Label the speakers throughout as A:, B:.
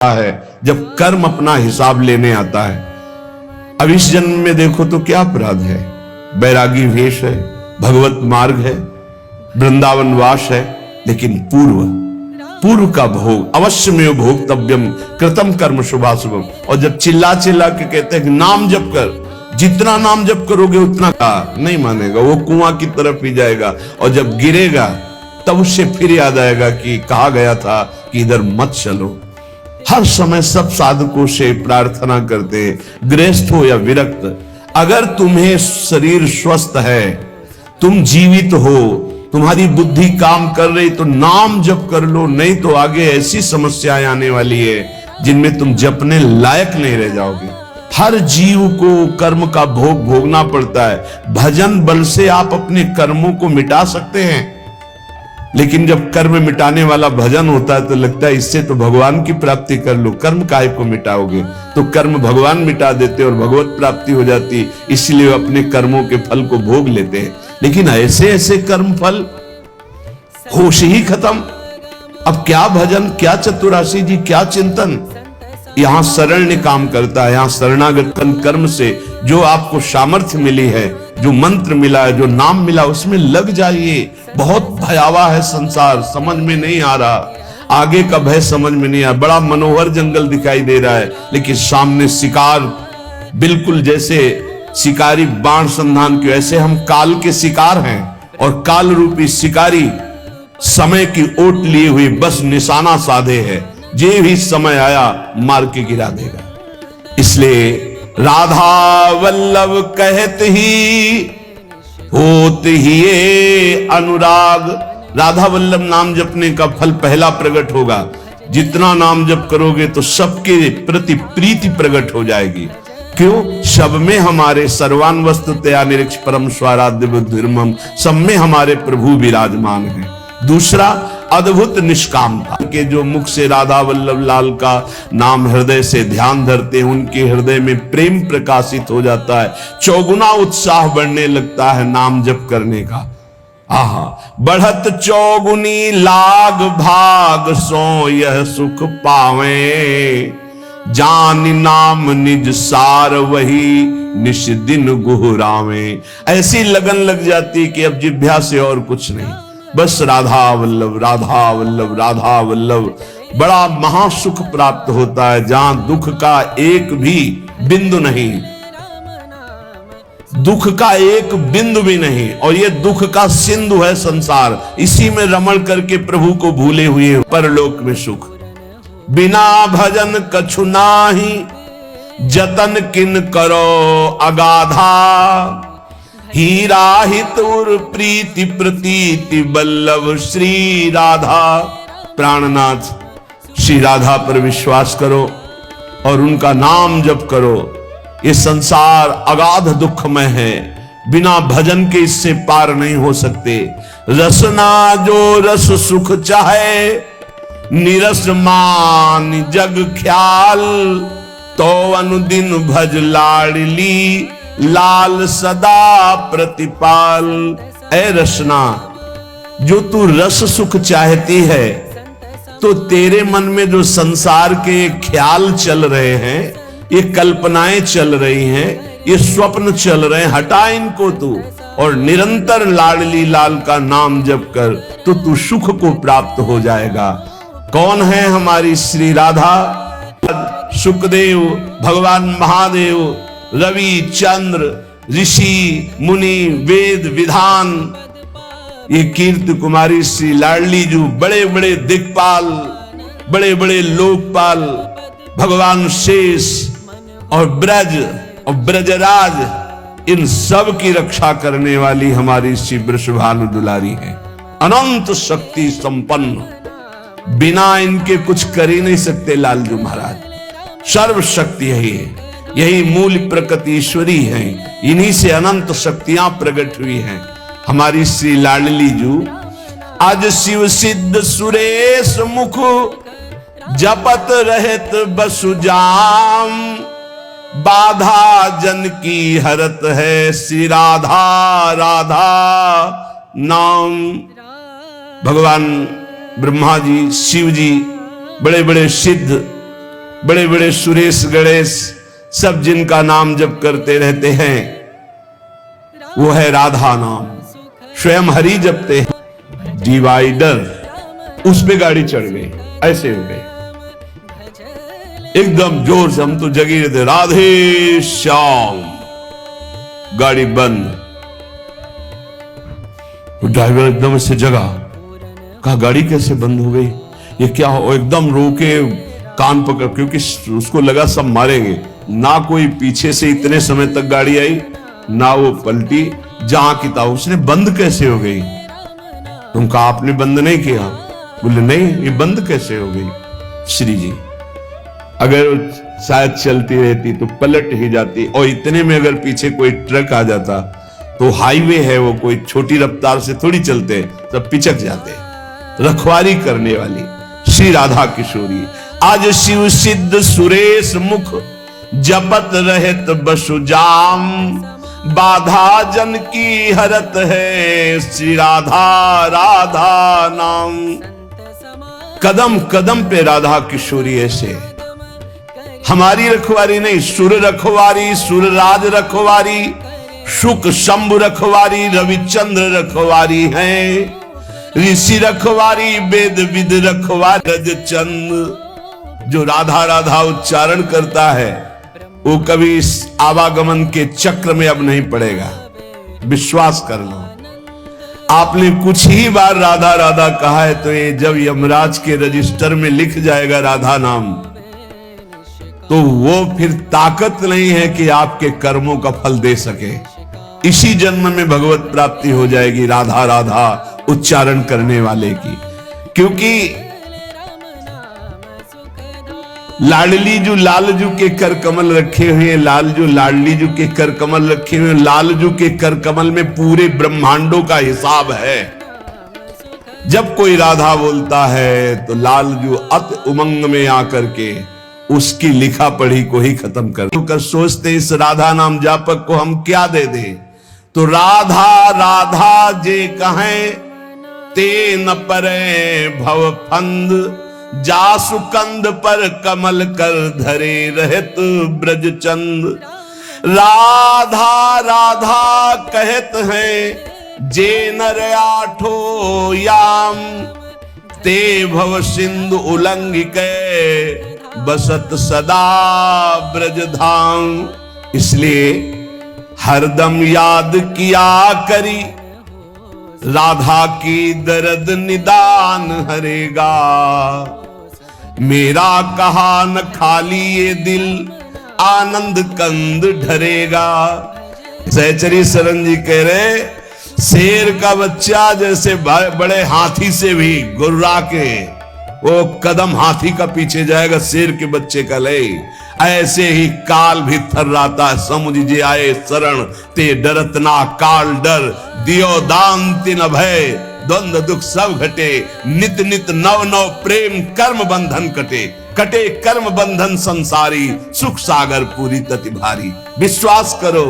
A: है जब कर्म अपना हिसाब लेने आता है। अब इस जन्म में देखो तो क्या अपराध है, बैरागी वेश है, भगवत मार्ग है, वृंदावन वास है, लेकिन पूर्व का भोग अवश्य में भोक्तव्यम कृतम कर्म शुभाशुभम। और जब चिल्ला चिल्ला के कहते हैं कि नाम जप कर, जितना नाम जप करोगे उतना का नहीं मानेगा, वो कुआं की तरफ ही जाएगा और जब गिरेगा तब उससे फिर याद आएगा कि कहा गया था कि इधर मत चलो। हर समय सब साधकों से प्रार्थना करते, गृहस्थ हो या विरक्त, अगर तुम्हें शरीर स्वस्थ है, तुम जीवित हो, तुम्हारी बुद्धि काम कर रही तो नाम जप कर लो, नहीं तो आगे ऐसी समस्याएं आने वाली है जिनमें तुम जपने लायक नहीं रह जाओगे। हर जीव को कर्म का भोग भोगना पड़ता है। भजन बल से आप अपने कर्मों को मिटा सकते हैं, लेकिन जब कर्म मिटाने वाला भजन होता है तो लगता है इससे तो भगवान की प्राप्ति कर लो, कर्म काहे को मिटाओगे। तो कर्म भगवान मिटा देते और भगवत प्राप्ति हो जाती, इसलिए अपने कर्मों के फल को भोग लेते हैं। लेकिन ऐसे ऐसे कर्म फल होश ही खत्म। अब क्या भजन, क्या चतुराशी जी, क्या चिंतन। यहां शरण्य काम करता है, यहां शरणागत कर्म से जो आपको सामर्थ्य मिली है, जो मंत्र मिला है, जो नाम मिला, उसमें लग जाइए। बहुत भयावह है संसार, समझ में नहीं आ रहा, आगे का भय समझ में नहीं आ रहा। बड़ा मनोहर जंगल दिखाई दे रहा है, लेकिन सामने शिकार, बिल्कुल जैसे शिकारी बाण संधान के, ऐसे हम काल के शिकार हैं और काल रूपी शिकारी समय की ओट लिए हुए बस निशाना साधे है, जे भी समय आया मार के गिरा देगा। इसलिए राधा वल्लभ कहत ही होत ही अनुराग। राधा वल्लभ नाम जपने का फल पहला प्रकट होगा। जितना नाम जप करोगे तो सबके प्रति प्रीति प्रकट हो जाएगी। क्यों? सब में हमारे सर्वान वस्तुतया निरीक्ष परम स्वाराध्य बुद्धिर्मम, सब में हमारे प्रभु विराजमान है। दूसरा, अद्भुत निष्कामता के जो मुख से राधा वल्लभ लाल का नाम हृदय से ध्यान धरते हैं, उनके हृदय में प्रेम प्रकाशित हो जाता है, चौगुना उत्साह बढ़ने लगता है नाम जप करने का। आहा, बढ़त चौगुनी लाग भाग सो यह सुख पावे, जान नाम निज सार वही निश दिन गुहरावे। ऐसी लगन लग जाती कि अब जिभ्या से और कुछ नहीं, बस राधा वल्लभ राधा वल्लभ राधा वल्लभ। बड़ा महासुख प्राप्त होता है जहां दुख का एक भी बिंदु नहीं, दुख का एक बिंदु भी नहीं, और ये दुख का सिंधु है संसार। इसी में रमण करके प्रभु को भूले हुए परलोक में सुख। बिना भजन कछु नाही, जतन किन करो अगाधा, हीरा हित और प्रीति प्रतीति बल्लभ श्री राधा। प्राणनाथ श्री राधा पर विश्वास करो और उनका नाम जप करो। ये संसार अगाध दुखमय है, बिना भजन के इससे पार नहीं हो सकते। रसना जो रस सुख चाहे, निरस मान जग ख्याल, तो अनुदिन भज लाडली लाल सदा प्रतिपाल। ऐ रसना, जो तू रस सुख चाहती है, तो तेरे मन में जो संसार के ख्याल चल रहे हैं, ये कल्पनाएं चल रही हैं, ये स्वप्न चल रहे हैं, हटा इनको तू और निरंतर लाडली लाल का नाम जप कर, तो तू सुख को प्राप्त हो जाएगा। कौन है हमारी श्री राधा? सुखदेव, भगवान महादेव, रवि, चंद्र, ऋषि, मुनि, वेद, विधान, ये कीर्ति कुमारी श्री लाडली जो बड़े बड़े दिक्पाल, बड़े बड़े लोकपाल, भगवान शेष और ब्रज और ब्रजराज, इन सब की रक्षा करने वाली हमारी श्री वृषभानु दुलारी है। अनंत शक्ति संपन्न, बिना इनके कुछ कर ही नहीं सकते लालजू महाराज। सर्व शक्ति यही है, यही मूल प्रकृति ईश्वरी है, इन्हीं से अनंत शक्तियां प्रकट हुई हैं। हमारी श्री लाडली जू आज शिव सिद्ध सुरेश मुख, जपत रहत बसुजाम, बाधा जन की हरत है श्री राधा राधा नाम। भगवान ब्रह्मा जी, शिव जी, बड़े बड़े सिद्ध बड़े बड़े सुरेश गणेश सब जिनका नाम जप करते रहते हैं, वो है राधा नाम। स्वयं हरि जपते हैं। डिवाइडर उस पे गाड़ी चढ़ गई, ऐसे हो गए एकदम जोर से। हम तो जगी रहते, राधे श्याम, गाड़ी बंद। ड्राइवर एकदम से जगा, कहा गाड़ी कैसे बंद हो गई, ये क्या हो? एकदम रोके, कान पकड़, क्योंकि उसको लगा सब मारेंगे। ना कोई पीछे से इतने समय तक गाड़ी आई, ना वो पलटी, जहां की था। उसने बंद कैसे हो गई? तुम कहा आपने बंद नहीं किया? बोले नहीं, ये बंद कैसे हो गई? श्री जी, अगर शायद चलती रहती तो पलट ही जाती, और इतने में अगर पीछे कोई ट्रक आ जाता तो हाईवे है वो, कोई छोटी रफ्तार से थोड़ी चलते, सब पिचक जाते। रखवारी करने वाली श्री राधा किशोरी। आज शिव सिद्ध सुरेश मुख जपत रहत बसुजाम, बाधा जन की हरत है श्री राधा राधा नाम। कदम कदम पे राधा किशोरी ऐसे। हमारी रखवारी नहीं, सुर रखवारी, सुरराज रखवारी, शुक शंभु रखवारी, रविचंद्र रखवारी हैं। ऋषि रखवारी, वेद विद रखवारी, रज चंद। जो राधा राधा उच्चारण करता है वो कभी इस आवागमन के चक्र में अब नहीं पड़ेगा, विश्वास कर लो। आपने कुछ ही बार राधा राधा कहा है तो ये जब यमराज के रजिस्टर में लिख जाएगा राधा नाम, तो वो फिर ताकत नहीं है कि आपके कर्मों का फल दे सके। इसी जन्म में भगवत प्राप्ति हो जाएगी राधा राधा उच्चारण करने वाले की। क्योंकि लाडलीजू लालजू के कर कमल रखे हुए, लालजू लाडलीजू के कर कमल रखे हुए, लालजू के कर कमल में पूरे ब्रह्मांडों का हिसाब है। जब कोई राधा बोलता है तो लालजू अत उमंग में आकर के उसकी लिखा पढ़ी को ही खत्म कर सोचते इस राधा नाम जापक को हम क्या दे दें। तो राधा राधा जे कहें ते न परे भव फंद, जासु कंद पर कमल कर धरे रहत ब्रज चंद। राधा राधा कहत हैं जे नर आठो याम, ते भव सिंधु उल्लंघिक बसत सदा ब्रज धाम। इसलिए हरदम याद किया करी, राधा की दर्द निदान हरेगा। मेरा कहा न खाली ये दिल, आनंद कंद ढरेगा। सहचरी शरण जी कह रहे, शेर का बच्चा जैसे बड़े हाथी से भी गुर्रा के वो कदम हाथी का पीछे जाएगा, शेर के बच्चे का ले। ऐसे ही काल भी थर्राता, समुझ जे आए शरण ते डरत ना काल डर। दियो दान तिन भय, द्वंद्व दुख सब घटे, नित नित नव नव प्रेम कर्म बंधन कटे। कटे कर्म बंधन संसारी, सुख सागर पूरी तति भारी। विश्वास करो,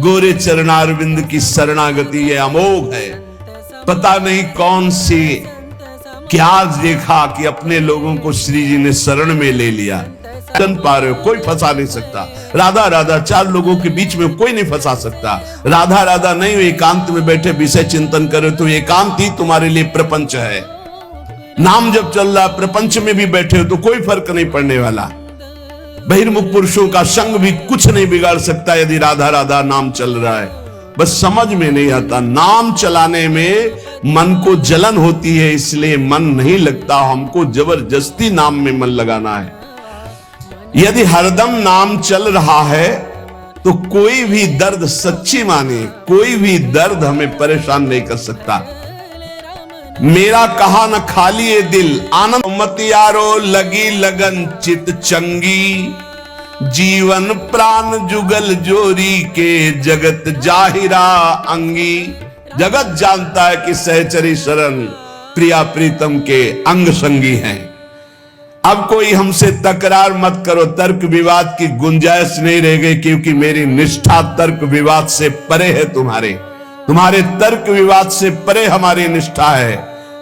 A: गोरे चरणारविंद की शरणागति ये अमोघ है। पता नहीं कौन सी क्या देखा कि अपने लोगों को श्री जी ने शरण में ले लिया। चल पा रहे हो, कोई फंसा नहीं सकता। राधा राधा चार लोगों के बीच में कोई नहीं फंसा सकता। राधा राधा नहीं, एकांत में बैठे विषय चिंतन करे तो एकांत ही तुम्हारे लिए प्रपंच है। नाम जब चल रहा प्रपंच में भी बैठे हो तो कोई फर्क नहीं पड़ने वाला। बहिर्मुख पुरुषों का संग भी कुछ नहीं बिगाड़ सकता यदि राधा राधा नाम चल रहा है। बस समझ में नहीं आता, नाम चलाने में मन को जलन होती है, इसलिए मन नहीं लगता। हमको जबरदस्ती नाम में मन लगाना है। यदि हरदम नाम चल रहा है तो कोई भी दर्द, सच्ची माने कोई भी दर्द हमें परेशान नहीं कर सकता। मेरा कहा न खाली ये दिल, आनंद मत यारो लगी लगन चित चंगी। जीवन प्राण जुगल जोरी के जगत जाहिरा अंगी। जगत जानता है कि सहचरी शरण प्रिया प्रीतम के अंग संगी हैं। अब कोई हमसे तकरार मत करो, तर्क विवाद की गुंजाइश नहीं रह गई, क्योंकि मेरी निष्ठा तर्क विवाद से परे है। तुम्हारे तर्क विवाद से परे हमारी निष्ठा है।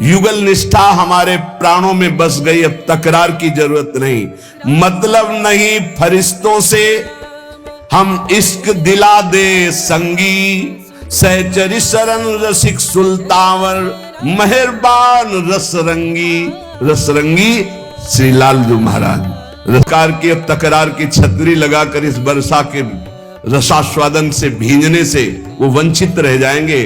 A: युगल निष्ठा हमारे प्राणों में बस गई, अब तकरार की जरूरत नहीं। मतलब नहीं फरिश्तों से, हम इश्क दिला दे संगी, सहचरी शरण रसिक सुल्तावर, मेहरबान रसरंगी। रसरंगी श्री लालजू महाराज रसकार की अब तकरार की छतरी लगाकर इस वर्षा के रसास्वादन से भींजने से वो वंचित रह जाएंगे।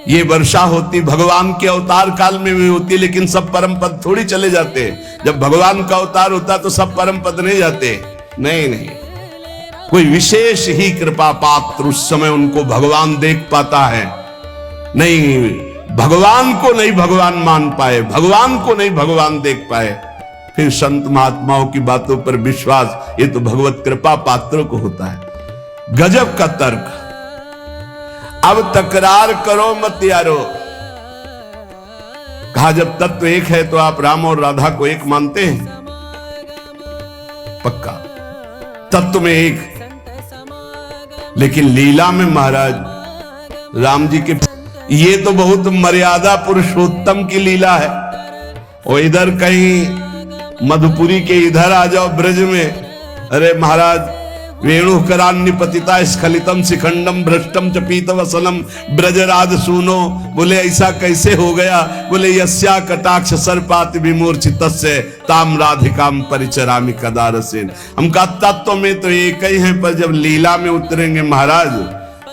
A: ये वर्षा होती भगवान के अवतार काल में भी होती, लेकिन सब परम पद थोड़ी चले जाते। जब भगवान का अवतार होता तो सब परम पद नहीं जाते, नहीं नहीं, कोई विशेष ही कृपा पात्र उस समय उनको भगवान देख पाता है। नहीं, भगवान को नहीं भगवान मान पाए, भगवान को नहीं भगवान देख पाए, फिर संत महात्माओं की बातों पर विश्वास, ये तो भगवत कृपा पात्रों को होता है। गजब का तर्क। अब तकरार करो मत यारो। कहा जब तत्व एक है तो आप राम और राधा को एक मानते हैं? पक्का तत्व में एक, लेकिन लीला में महाराज राम जी के, ये तो बहुत मर्यादा पुरुषोत्तम की लीला है। और इधर कहीं मधुपुरी के इधर आ जाओ ब्रज में, अरे महाराज वेणु करान्य पतिता स्खलितम शिखंडम भ्रष्टम च पीत वसनम ब्रजराज सुनो। बोले ऐसा कैसे हो गया? बोले यस्या कटाक्ष सर्पात विमूर्छित ताम राधिकाम परिचरामि कदारसेन। हम का तत्व में तो एक ही है, पर जब लीला में उतरेंगे महाराज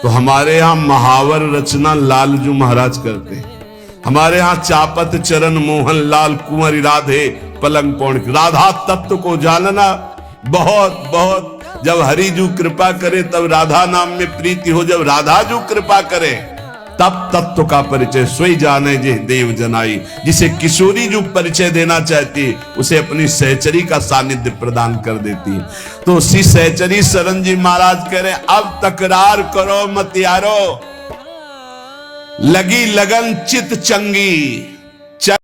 A: तो हमारे यहाँ महावर रचना लालजू महाराज करते हैं। हमारे यहाँ चापत चरण मोहन लाल कुंवरी राधे पलंग पौड़। राधा तत्व को जानना बहुत बहुत, जब हरिजू कृपा करे तब राधा नाम में प्रीति हो, जब राधा जू कृपा करे तब तत्व का परिचय सोई जाने जे देव जनाई। जिसे किशोरी जो परिचय देना चाहती उसे अपनी सहचरी का सानिध्य प्रदान कर देती। तो श्री सहचरी शरण जी महाराज कह रहे अब तकरार करो मत यारो, लगी लगन चित चंगी।